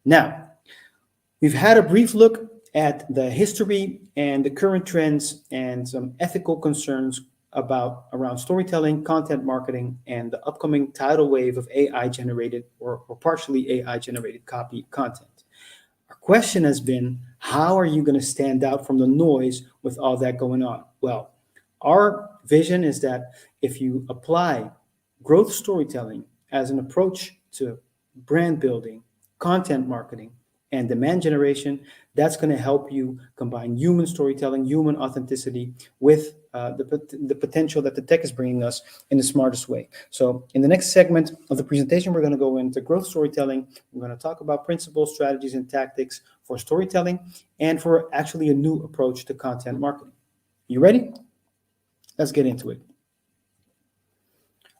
Now, we've had a brief look at the history and the current trends and some ethical concerns around storytelling, content marketing, and the upcoming tidal wave of AI generated or partially AI generated copy content. Our question has been, how are you going to stand out from the noise with all that going on? Well, our vision is that if you apply growth storytelling as an approach to brand building, content marketing, and demand generation, that's going to help you combine human storytelling, human authenticity with the potential that the tech is bringing us in the smartest way. So in the next segment of the presentation, we're going to go into growth storytelling. We're going to talk about principles, strategies, and tactics for storytelling and for actually a new approach to content marketing. You ready? Let's get into it.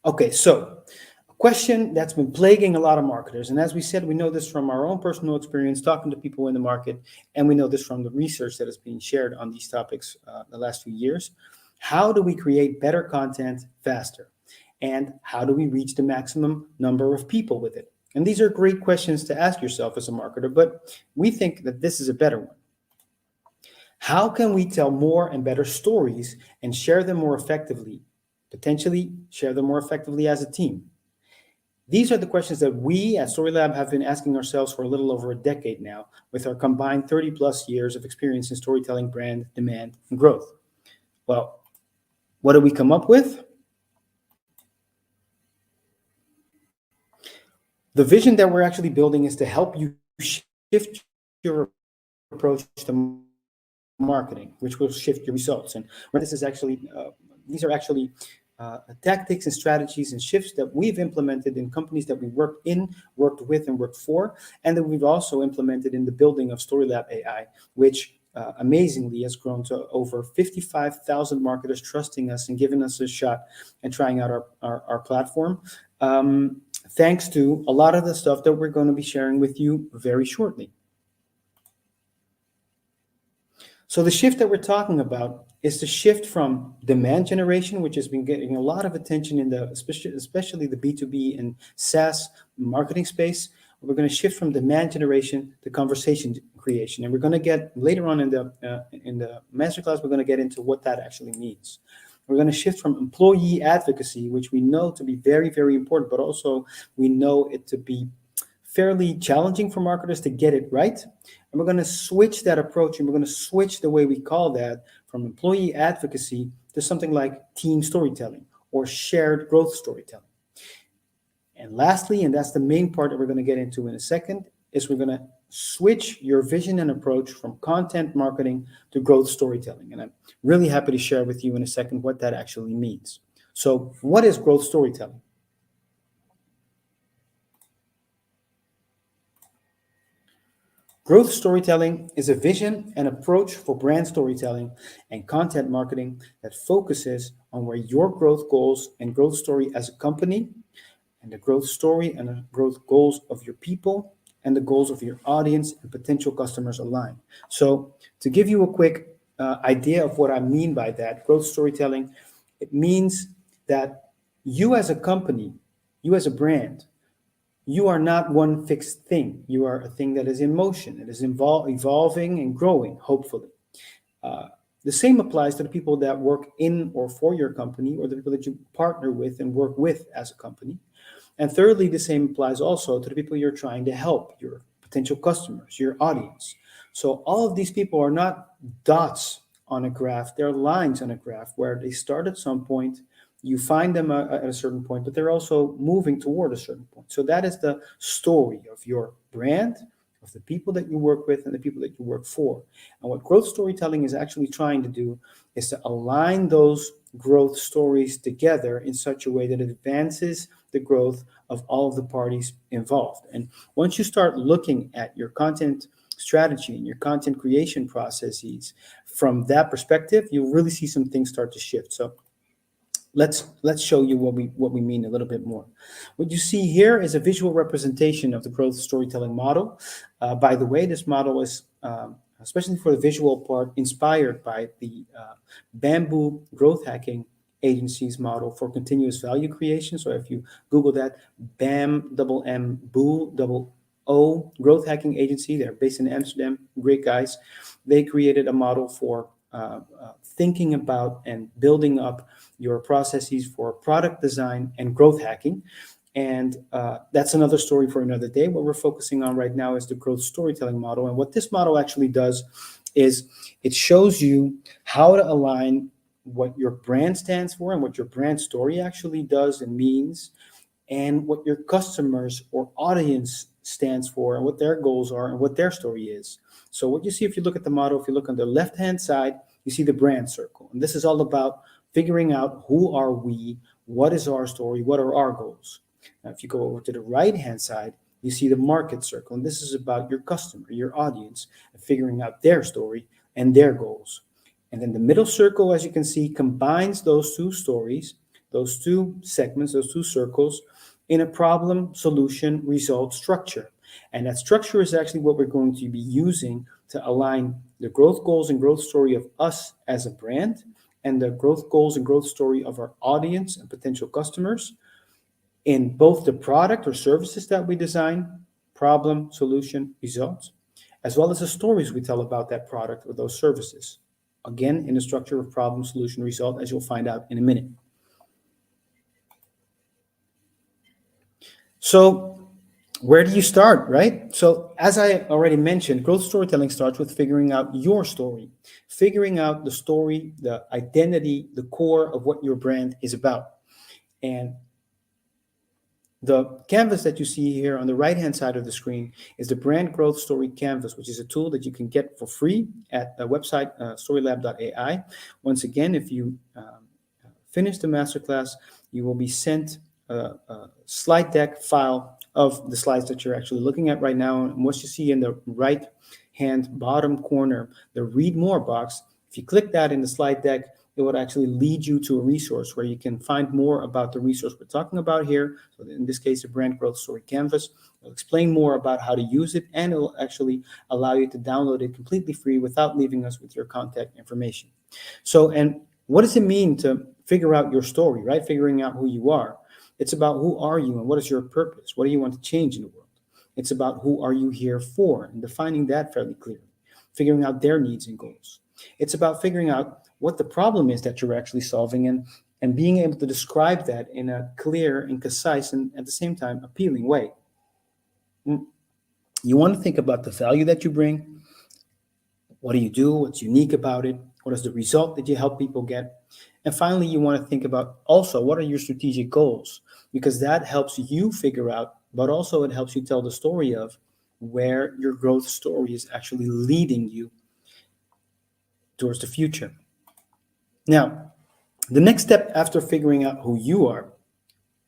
Okay, so a question that's been plaguing a lot of marketers, and as we said, we know this from our own personal experience talking to people in the market, and we know this from the research that is being shared on these topics the last few years. How do we create better content faster? And how do we reach the maximum number of people with it? And these are great questions to ask yourself as a marketer, but we think that this is a better one. How can we tell more and better stories and share them more effectively, potentially share them more effectively as a team? These are the questions that we at StoryLab have been asking ourselves for a little over a decade now, with our combined 30 plus years of experience in storytelling, brand, demand, and growth. Well, what did we come up with? The vision that we're actually building is to help you shift your approach to marketing, which will shift your results. And this is actually, these are actually tactics and strategies and shifts that we've implemented in companies that we worked with, and worked for, and that we've also implemented in the building of StoryLab AI, which amazingly has grown to over 55,000 marketers trusting us and giving us a shot and trying out our platform, thanks to a lot of the stuff that we're going to be sharing with you very shortly. So the shift that we're talking about is the shift from demand generation, which has been getting a lot of attention in the especially the B2B and SaaS marketing space. We're going to shift from demand generation to conversation creation, and we're going to get later on in the masterclass, we're going to get into what that actually means. We're going to shift from employee advocacy, which we know to be very, very important, but also we know it to be fairly challenging for marketers to get it right. And we're going to switch that approach, and we're going to switch the way we call that from employee advocacy to something like team storytelling or shared growth storytelling. And lastly, and that's the main part that we're going to get into in a second, is we're going to switch your vision and approach from content marketing to growth storytelling. And I'm really happy to share with you in a second what that actually means. So what is growth storytelling? Growth storytelling is a vision and approach for brand storytelling and content marketing that focuses on where your growth goals and growth story as a company, and the growth story and the growth goals of your people and the goals of your audience and potential customers align. So to give you a quick idea of what I mean by that, growth storytelling, it means that you as a company, you as a brand, you are not one fixed thing. You are a thing that is in motion. It is evolving and growing, hopefully. The same applies to the people that work in or for your company, or the people that you partner with and work with as a company. And thirdly, the same applies also to the people you're trying to help, your potential customers, your audience. So all of these people are not dots on a graph. They're lines on a graph where they start at some point. You find them at a certain point, but they're also moving toward a certain point. So that is the story of your brand, of the people that you work with and the people that you work for. And what growth storytelling is actually trying to do is to align those growth stories together in such a way that it advances the growth of all of the parties involved. And once you start looking at your content strategy and your content creation processes from that perspective, you'll really see some things start to shift. So let's show you what we mean a little bit more. What you see here is a visual representation of the growth storytelling model. By the way, this model is, especially for the visual part, inspired by the Bamboo growth hacking agency's model for continuous value creation. So if you Google that, BAM, double M, Boo, double growth hacking agency. They're based in Amsterdam, great guys. They created a model for thinking about and building up your processes for product design and growth hacking. And that's another story for another day. What we're focusing on right now is the growth storytelling model. And what this model actually does is it shows you how to align what your brand stands for and what your brand story actually does and means, and what your customers or audience stands for and what their goals are and what their story is. So what you see, if you look at the model, if you look on the left-hand side, you see the brand circle. And this is all about figuring out who are we, what is our story, what are our goals. Now, if you go over to the right-hand side, you see the market circle. And this is about your customer, your audience, and figuring out their story and their goals. And then the middle circle, as you can see, combines those two stories, those two segments, those two circles, in a problem, solution, result structure. And that structure is actually what we're going to be using to align the growth goals and growth story of us as a brand and the growth goals and growth story of our audience and potential customers in both the product or services that we design, problem, solution, results, as well as the stories we tell about that product or those services. Again, in the structure of problem, solution, result, as you'll find out in a minute. So where do you start, right? So as I already mentioned, growth storytelling starts with figuring out your story, figuring out the story, the identity, the core of what your brand is about. And the canvas that you see here on the right-hand side of the screen is the Brand Growth Story Canvas, which is a tool that you can get for free at the website storylab.ai. Once again, if you finish the masterclass, you will be sent a slide deck file of the slides that you're actually looking at right now. And what you see in the right-hand bottom corner, the Read More box, if you click that in the slide deck, it would actually lead you to a resource where you can find more about the resource we're talking about here. So in this case, the Brand Growth Story Canvas. It'll explain more about how to use it, and it'll actually allow you to download it completely free without leaving us with your contact information. So, and what does it mean to figure out your story, right? Figuring out who you are. It's about who are you and what is your purpose? What do you want to change in the world? It's about who are you here for and defining that fairly clearly, figuring out their needs and goals. It's about figuring out what the problem is that you're actually solving and being able to describe that in a clear and concise and at the same time appealing way. You want to think about the value that you bring. What do you do? What's unique about it? What is the result that you help people get? And finally, you want to think about also what are your strategic goals, because that helps you figure out, but also it helps you tell the story of where your growth story is actually leading you towards the future. Now, the next step after figuring out who you are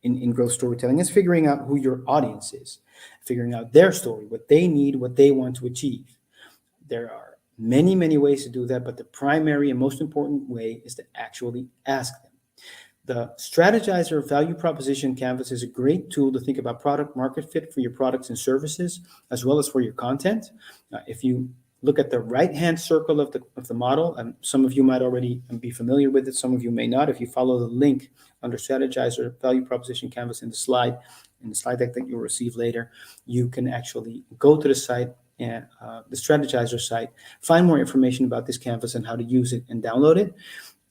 in growth storytelling is figuring out who your audience is, figuring out their story, what they need, what they want to achieve. There are many, many ways to do that, but the primary and most important way is to actually ask them. The Strategizer Value Proposition Canvas is a great tool to think about product market fit for your products and services, as well as for your content. If you look at the right-hand circle of the model, and some of you might already be familiar with it, some of you may not. If you follow the link under Strategizer Value Proposition Canvas in the slide deck that you'll receive later, you can actually go to the site, and the Strategizer site, find more information about this canvas and how to use it and download it.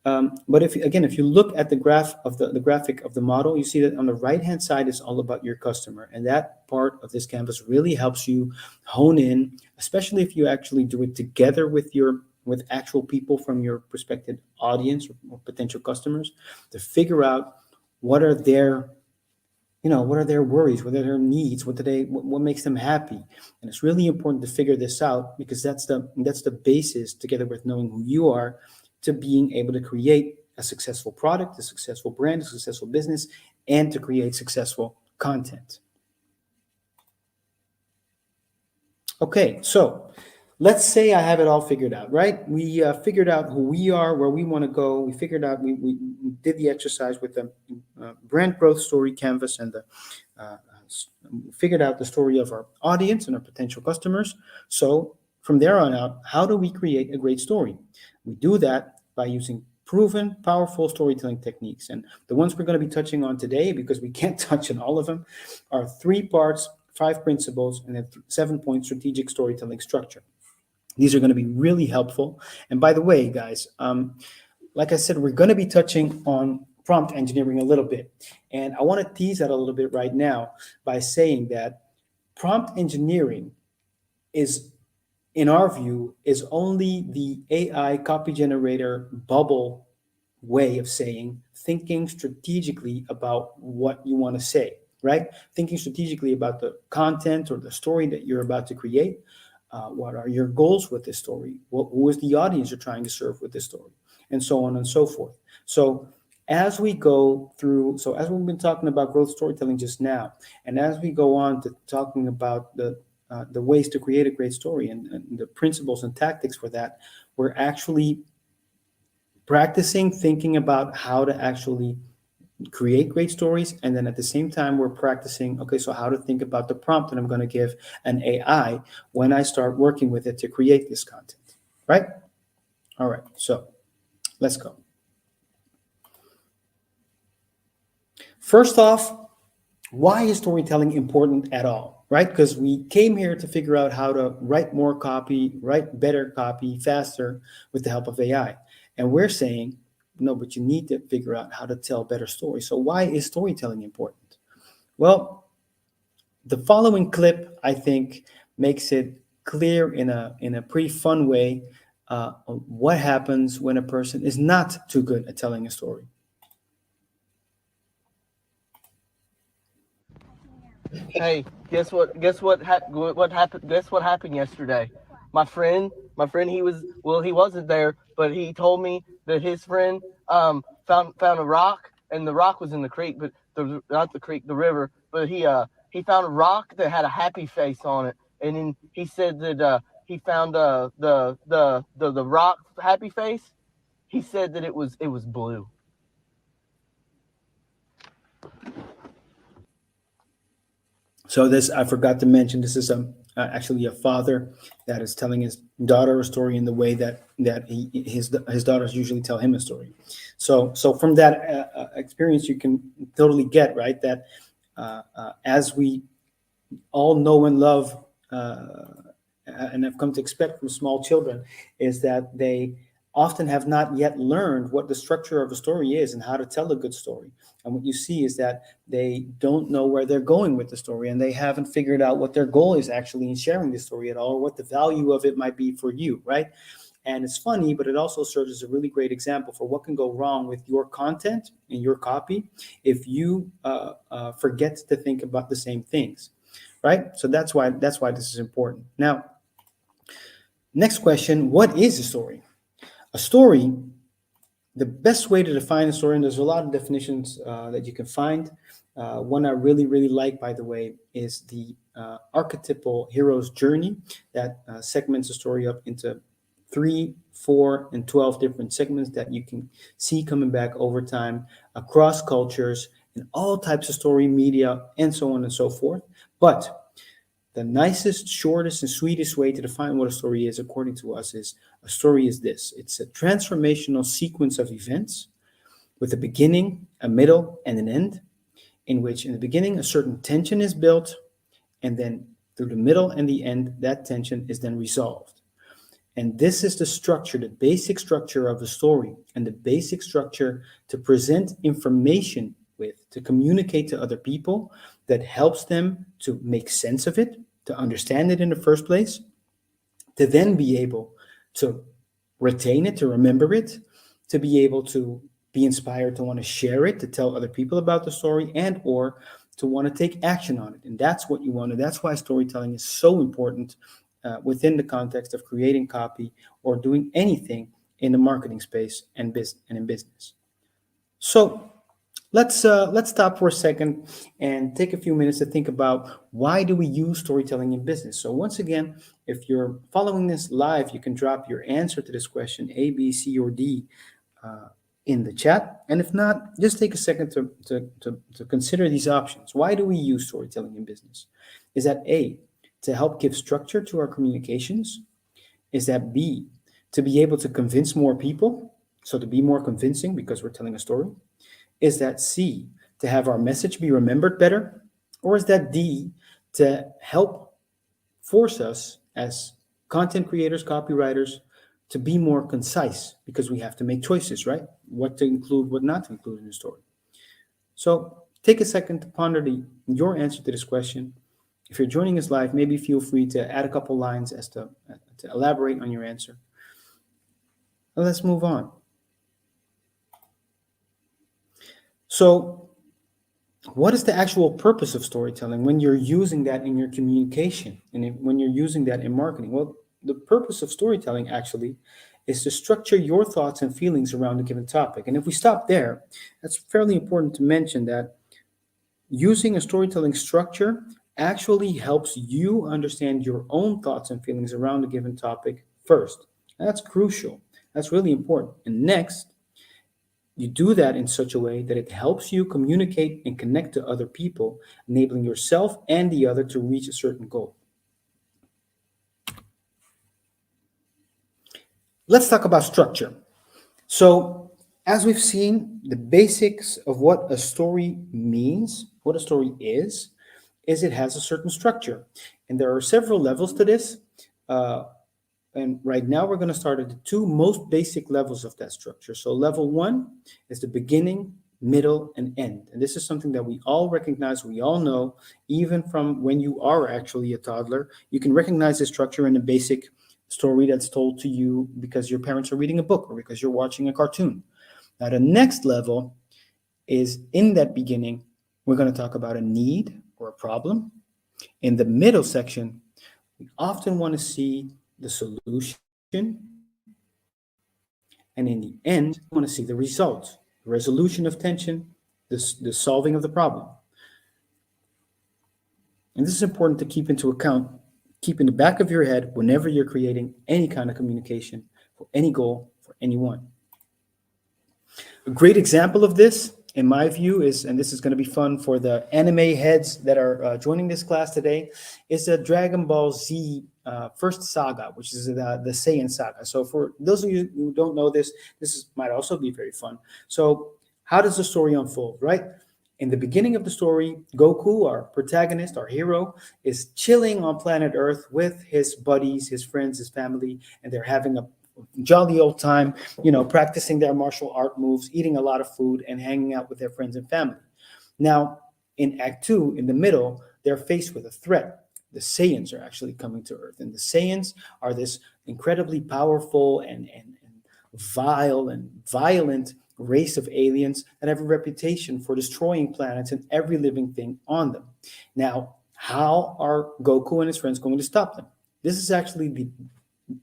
But if you look at the graphic of the model, you see that on the right-hand side is all about your customer. And that part of this canvas really helps you hone in, especially if you actually do it together with actual people from your prospective audience or potential customers, to figure out what are their worries, what are their needs, what makes them happy. And it's really important to figure this out, because that's the basis, together with knowing who you are, to being able to create a successful product, a successful brand, a successful business, and to create successful content. Okay, so let's say I have it all figured out, right? We figured out who we are, where we want to go. We figured out, we did the exercise with the brand growth story canvas, and figured out the story of our audience and our potential customers. So from there on out, how do we create a great story? We do that by using proven, powerful storytelling techniques. And the ones we're going to be touching on today, because we can't touch on all of them, are 3 parts five principles, and a 7-point strategic storytelling structure. These are going to be really helpful. And by the way, guys, like I said, we're going to be touching on prompt engineering a little bit. And I want to tease that a little bit right now by saying that prompt engineering is, in our view, is only the AI copy generator bubble way of saying thinking strategically about what you want to say, right? Thinking strategically about the content or the story that you're about to create. What are your goals with this story? Who is the audience you're trying to serve with this story? And so on and so forth. So as we go through, so as we've been talking about growth storytelling just now, and as we go on to talking about the ways to create a great story and the principles and tactics for that, we're actually practicing thinking about how to actually create great stories. And then at the same time, we're practicing, okay, so how to think about the prompt that I'm going to give an AI when I start working with it to create this content, right? All right, so let's go. First off, why is storytelling important at all, right? Because we came here to figure out how to write more copy, write better copy faster with the help of AI. And we're saying, no, but you need to figure out how to tell better stories. So why is storytelling important? Well, the following clip, I think, makes it clear in a pretty fun way what happens when a person is not too good at telling a story. Hey, what happened? Guess what happened yesterday? My friend, he wasn't there, but he told me that his friend found a rock, and the rock was in the creek, but not the creek, the river. But he found a rock that had a happy face on it, and then he said that he found the rock happy face. He said that it was blue. So this, I forgot to mention, this is actually a father that is telling his daughter a story in the way that his daughters usually tell him a story. So from that experience, you can totally get right that as we all know and love and have come to expect from small children, is that they often have not yet learned what the structure of a story is and how to tell a good story. And what you see is that they don't know where they're going with the story, and they haven't figured out what their goal is actually in sharing the story at all, or what the value of it might be for you, right? And it's funny, but it also serves as a really great example for what can go wrong with your content and your copy if you forget to think about the same things, right? So that's why this is important. Now, next question: what is a story? A story, the best way to define a story, and there's a lot of definitions that you can find. One I really, really like, by the way, is the archetypal hero's journey that segments a story up into 3, 4, and 12 different segments that you can see coming back over time across cultures in all types of story media and so on and so forth. But the nicest, shortest, and sweetest way to define what a story is, according to us, is a story is this: it's a transformational sequence of events with a beginning, a middle, and an end, in which in the beginning a certain tension is built, and then through the middle and the end, that tension is then resolved. And this is the structure, the basic structure of a story, and the basic structure to present information with, to communicate to other people, that helps them to make sense of it, to understand it in the first place, to then be able to retain it, to remember it, to be able to be inspired to want to share it, to tell other people about the story, and or to want to take action on it. And that's what you want to. That's why storytelling is so important within the context of creating copy or doing anything in the marketing space and in business. So let's stop for a second and take a few minutes to think about why do we use storytelling in business. So once again, if you're following this live, you can drop your answer to this question, A, B, C, or D, in the chat. And if not, just take a second to consider these options. Why do we use storytelling in business? Is that A, to help give structure to our communications? Is that B, to be able to convince more people? So to be more convincing because we're telling a story? Is that C, to have our message be remembered better? Or is that D, to help force us as content creators, copywriters, to be more concise because we have to make choices, right? What to include, what not to include in the story. So take a second to ponder your answer to this question. If you're joining us live, maybe feel free to add a couple lines as to elaborate on your answer. Now let's move on. So, what is the actual purpose of storytelling when you're using that in your communication and when you're using that in marketing? Well, the purpose of storytelling actually is to structure your thoughts and feelings around a given topic. And if we stop there, that's fairly important to mention that using a storytelling structure actually helps you understand your own thoughts and feelings around a given topic first. That's crucial. That's really important. And next, you do that in such a way that it helps you communicate and connect to other people, enabling yourself and the other to reach a certain goal. Let's talk about structure. So, as we've seen, the basics of what a story means, what a story is it has a certain structure. And there are several levels to this. Uh, And right now we're going to start at the two most basic levels of that structure. So level one is the beginning, middle, and end. And this is something that we all recognize, we all know, even from when you are actually a toddler. You can recognize the structure in a basic story that's told to you because your parents are reading a book or because you're watching a cartoon. Now, the next level is in that beginning, we're going to talk about a need or a problem. In the middle section, we often want to see the solution, and in the end, we want to see the result, the resolution of tension, the solving of the problem. And this is important to keep into account, keep in the back of your head whenever you're creating any kind of communication for any goal, for anyone. A great example of this, in my view, is, and this is going to be fun for the anime heads that are joining this class today, is the Dragon Ball Z first saga, which is the Saiyan saga. So for those of you who don't know this, might also be very fun. So how does the story unfold, right? In the beginning of the story, Goku, our protagonist, our hero, is chilling on planet Earth with his buddies, his friends, his family, and they're having a jolly old time, practicing their martial art moves, eating a lot of food, and hanging out with their friends and family. Now, in Act 2, in the middle, they're faced with a threat. The Saiyans are actually coming to Earth, and the Saiyans are this incredibly powerful and vile and violent race of aliens that have a reputation for destroying planets and every living thing on them. Now, how are Goku and his friends going to stop them? This is actually the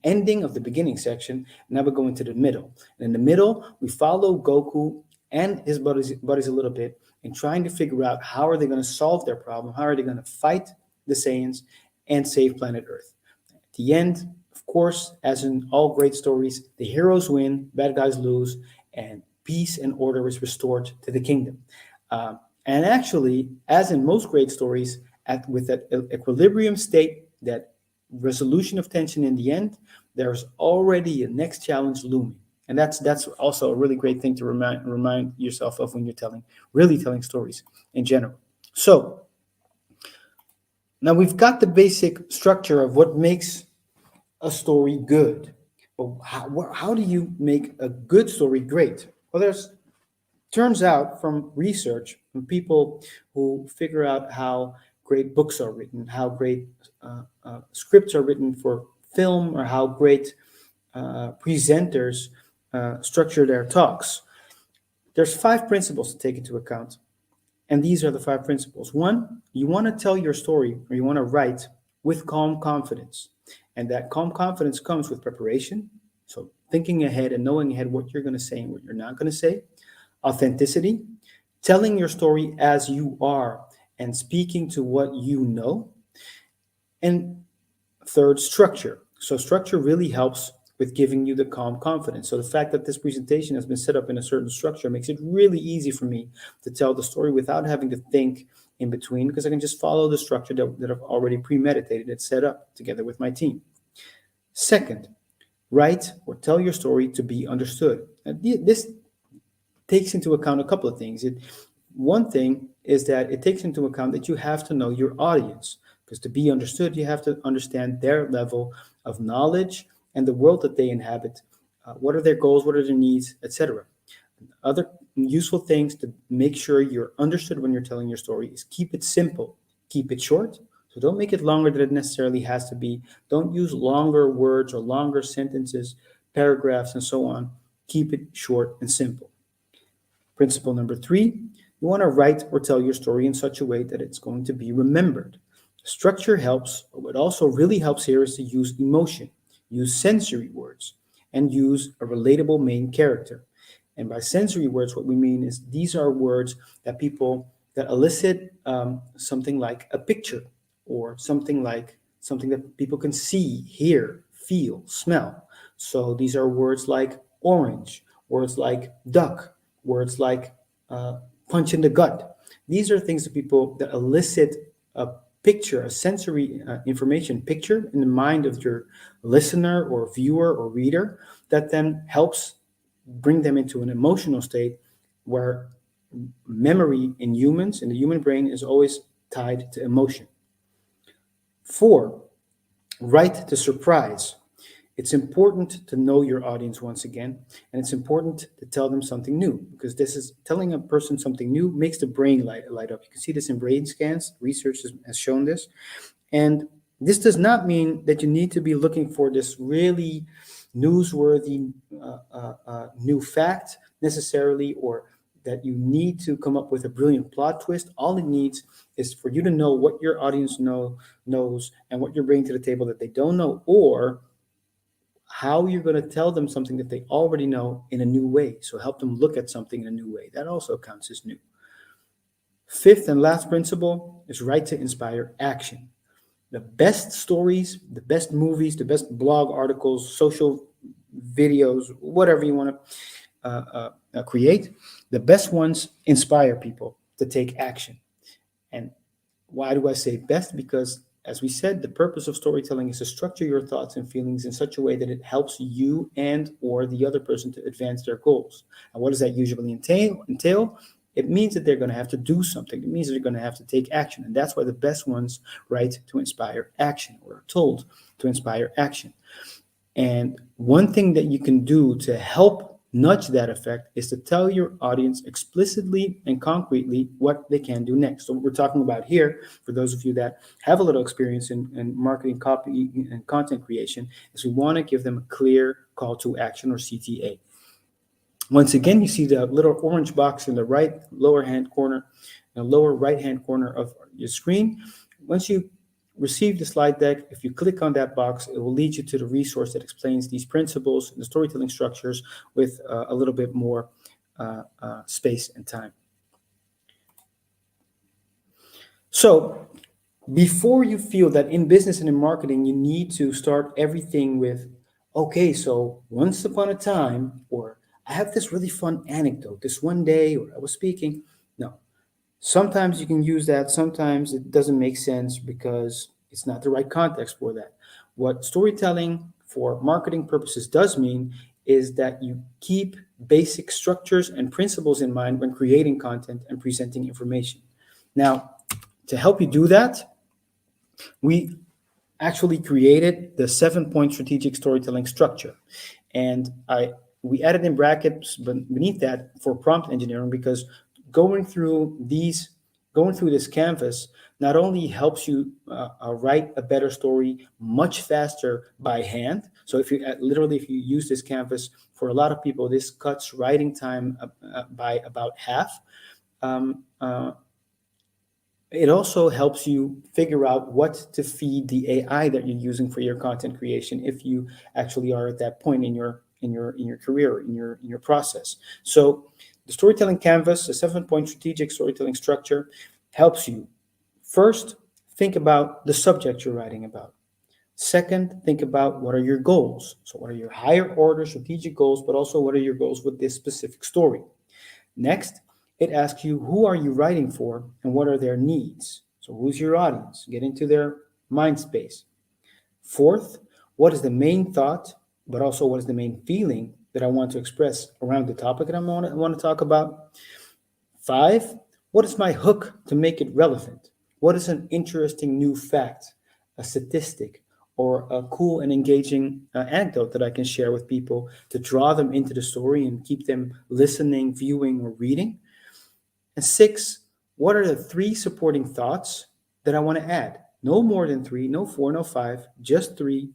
ending of the beginning section. Now we're going to the middle. And in the middle, we follow Goku and his buddies a little bit in trying to figure out how are they going to solve their problem, how are they going to fight the Saiyans and save planet Earth. At the end, of course, as in all great stories, the heroes win, bad guys lose, and peace and order is restored to the kingdom. And actually, as in most great stories, with that equilibrium state, that resolution of tension in the end, there's already a next challenge looming. And that's also a really great thing to remind yourself of when you're telling stories in general. So now we've got the basic structure of what makes a story good. But how do you make a good story great? Well, turns out from research, from people who figure out how great books are written, how great scripts are written for film, or how great presenters structure their talks. There's 5 principles to take into account. And these are the 5 principles. 1, you want to tell your story, or you want to write with calm confidence. And that calm confidence comes with preparation. So thinking ahead and knowing ahead what you're going to say and what you're not going to say. Authenticity, telling your story as you are and speaking to what you know. And 3rd, structure. So structure really helps with giving you the calm confidence. So the fact that this presentation has been set up in a certain structure makes it really easy for me to tell the story without having to think in between, because I can just follow the structure that I've already premeditated and set up together with my team. 2nd, write or tell your story to be understood. And this takes into account a couple of things. One thing is that it takes into account that you have to know your audience, because to be understood, you have to understand their level of knowledge and the world that they inhabit. What are their goals? What are their needs, etc. Other useful things to make sure you're understood when you're telling your story is keep it simple, keep it short. So don't make it longer than it necessarily has to be. Don't use longer words or longer sentences, paragraphs, and so on. Keep it short and simple. Principle number 3, you want to write or tell your story in such a way that it's going to be remembered. Structure helps, but what also really helps here is to use emotion, use sensory words, and use a relatable main character. And by sensory words, what we mean is these are words that elicit something like a picture, or something that people can see, hear, feel, smell. So these are words like orange, words like duck, words like uh, punch in the gut. These are things that elicit a picture, a sensory information picture in the mind of your listener or viewer or reader, that then helps bring them into an emotional state where memory in humans, in the human brain, is always tied to emotion. 4, write to surprise. It's important to know your audience once again, and it's important to tell them something new, because this is telling a person something new makes the brain light up. You can see this in brain scans. Research has shown this. And this does not mean that you need to be looking for this really newsworthy new fact necessarily, or that you need to come up with a brilliant plot twist. All it needs is for you to know what your audience knows and what you're bringing to the table that they don't know, or how you're going to tell them something that they already know in a new way. So help them look at something in a new way. That also counts as new. 5th and last principle is write to inspire action. The best stories, the best movies, the best blog articles, social videos, whatever you want to create, the best ones inspire people to take action. And why do I say best? Because, as we said, the purpose of storytelling is to structure your thoughts and feelings in such a way that it helps you and or the other person to advance their goals. And what does that usually entail? It means that they're going to have to do something. It means that they're going to have to take action. And that's why the best ones write to inspire action, or are told to inspire action. And one thing that you can do to help nudge that effect is to tell your audience explicitly and concretely what they can do next. So what we're talking about here, for those of you that have a little experience in marketing, copy, and content creation, is we want to give them a clear call to action, or CTA. Once again, you see the little orange box in the lower right hand corner of your screen. Once you receive the slide deck, if you click on that box, it will lead you to the resource that explains these principles and the storytelling structures with a little bit more space and time. So before you feel that in business and in marketing, you need to start everything with, okay, so once upon a time, or I have this really fun anecdote, this one day, or I was speaking. No. Sometimes you can use that. Sometimes it doesn't make sense because it's not the right context for that. What storytelling for marketing purposes does mean is that you keep basic structures and principles in mind when creating content and presenting information. Now, to help you do that, we actually created the 7-point strategic storytelling structure. And we added in brackets beneath that for prompt engineering, because going through this canvas not only helps you write a better story much faster by hand. So if you use this canvas, for a lot of people, this cuts writing time by about half. It also helps you figure out what to feed the AI that you're using for your content creation, if you actually are at that point in your career, in your process. So the storytelling canvas, the 7-point strategic storytelling structure, helps you first think about the subject you're writing about. Second, think about what are your goals. So what are your higher order strategic goals, but also what are your goals with this specific story. Next, it asks you, who are you writing for and what are their needs? So who's your audience? Get into their mind space. Fourth, what is the main thought, but also what is the main feeling that I want to express around the topic that I want to talk about? 5, what is my hook to make it relevant? What is an interesting new fact, a statistic, or a cool and engaging anecdote that I can share with people to draw them into the story and keep them listening, viewing, or reading? And six, what are the three supporting thoughts that I want to add? No more than three, no four, no five, just three.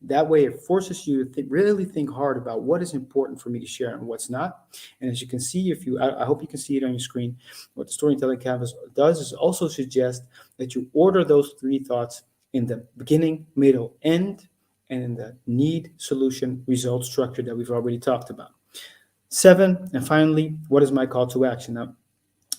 That way, it forces you to really think hard about what is important for me to share and what's not. And as you can see, I hope you can see it on your screen, what the storytelling canvas does is also suggest that you order those three thoughts in the beginning, middle, end, and in the need, solution, result structure that we've already talked about. Seven, and finally, what is my call to action? Now,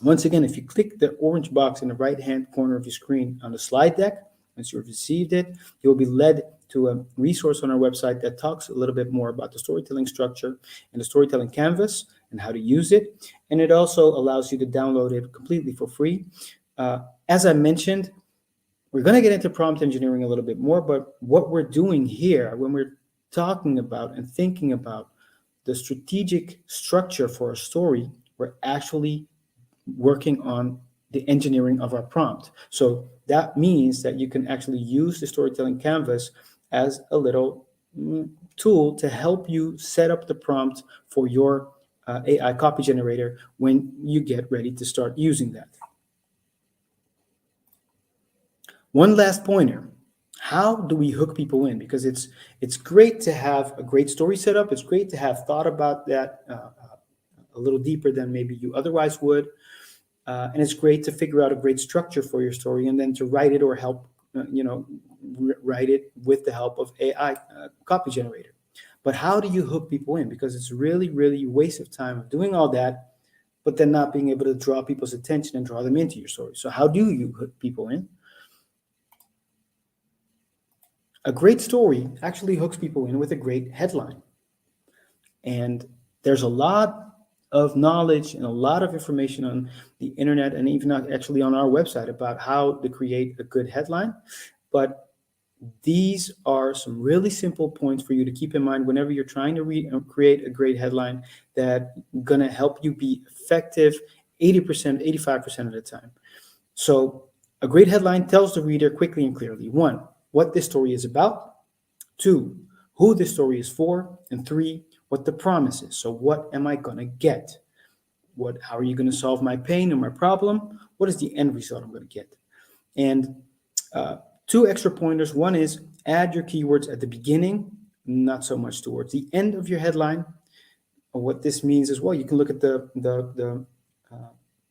once again, if you click the orange box in the right-hand corner of your screen on the slide deck, once you've received it, you'll be led to a resource on our website that talks a little bit more about the storytelling structure and the storytelling canvas and how to use it. And it also allows you to download it completely for free. As I mentioned, we're going to get into prompt engineering a little bit more, but what we're doing here when we're talking about and thinking about the strategic structure for a story, we're actually working on the engineering of our prompt. So that means that you can actually use the storytelling canvas as a little tool to help you set up the prompt for your AI copy generator when you get ready to start using that. One last pointer. How do we hook people in? Because it's great to have a great story set up. It's great to have thought about that a little deeper than maybe you otherwise would. And it's great to figure out a great structure for your story and then to write it or help, write it with the help of AI copy generator. But how do you hook people in? Because it's really, really a waste of time of doing all that, but then not being able to draw people's attention and draw them into your story. So how do you hook people in? A great story actually hooks people in with a great headline. And there's a lot of knowledge and a lot of information on the internet and even actually on our website about how to create a good headline. But these are some really simple points for you to keep in mind whenever you're trying to create a great headline that going to help you be effective 80%, 85% of the time. So a great headline tells the reader quickly and clearly, one, what this story is about, two, who this story is for, and three, what the promise is. So what am I going to get? How are you going to solve my pain or my problem? What is the end result I'm going to get? And two extra pointers. One is add your keywords at the beginning, not so much towards the end of your headline. What this means as well, you can look at the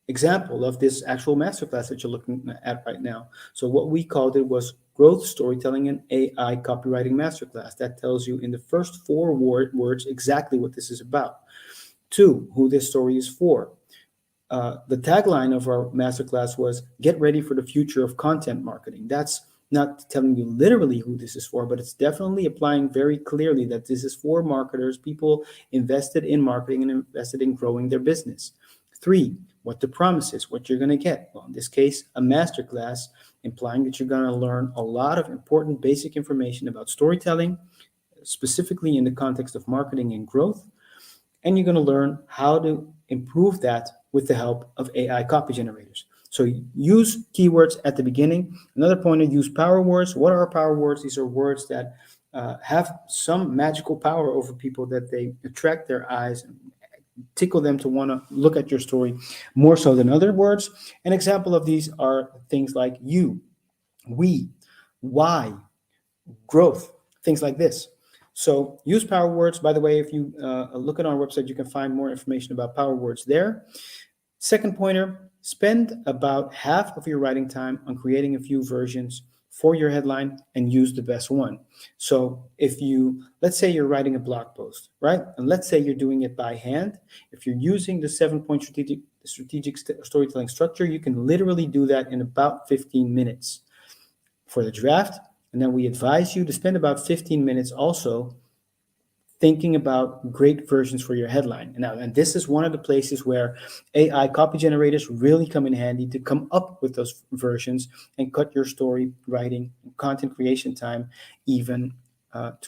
example of this actual masterclass that you're looking at right now. So what we called it was Growth Storytelling and AI Copywriting Masterclass. That tells you in the first four words exactly what this is about. Two, who this story is for. The tagline of our masterclass was get ready for the future of content marketing. That's not telling you literally who this is for, but it's definitely applying very clearly that this is for marketers, people invested in marketing and invested in growing their business. Three, what the promise is, what you're going to get. Well, in this case, a masterclass, implying that you're going to learn a lot of important basic information about storytelling, specifically in the context of marketing and growth. And you're going to learn how to improve that with the help of AI copy generators. So use keywords at the beginning. Another pointer, use power words. What are power words? These are words that have some magical power over people, that they attract their eyes and tickle them to want to look at your story more so than other words. An example of these are things like you, we, why, growth, things like this. So use power words. By the way, if you look at our website, you can find more information about power words there. Second pointer, spend about half of your writing time on creating a few versions for your headline and use the best one. So let's say you're writing a blog post, right? And let's say you're doing it by hand. If you're using the 7-point strategic storytelling structure, you can literally do that in about 15 minutes for the draft. And then we advise you to spend about 15 minutes also thinking about great versions for your headline. And this is one of the places where AI copy generators really come in handy to come up with those versions and cut your story writing and content creation time even to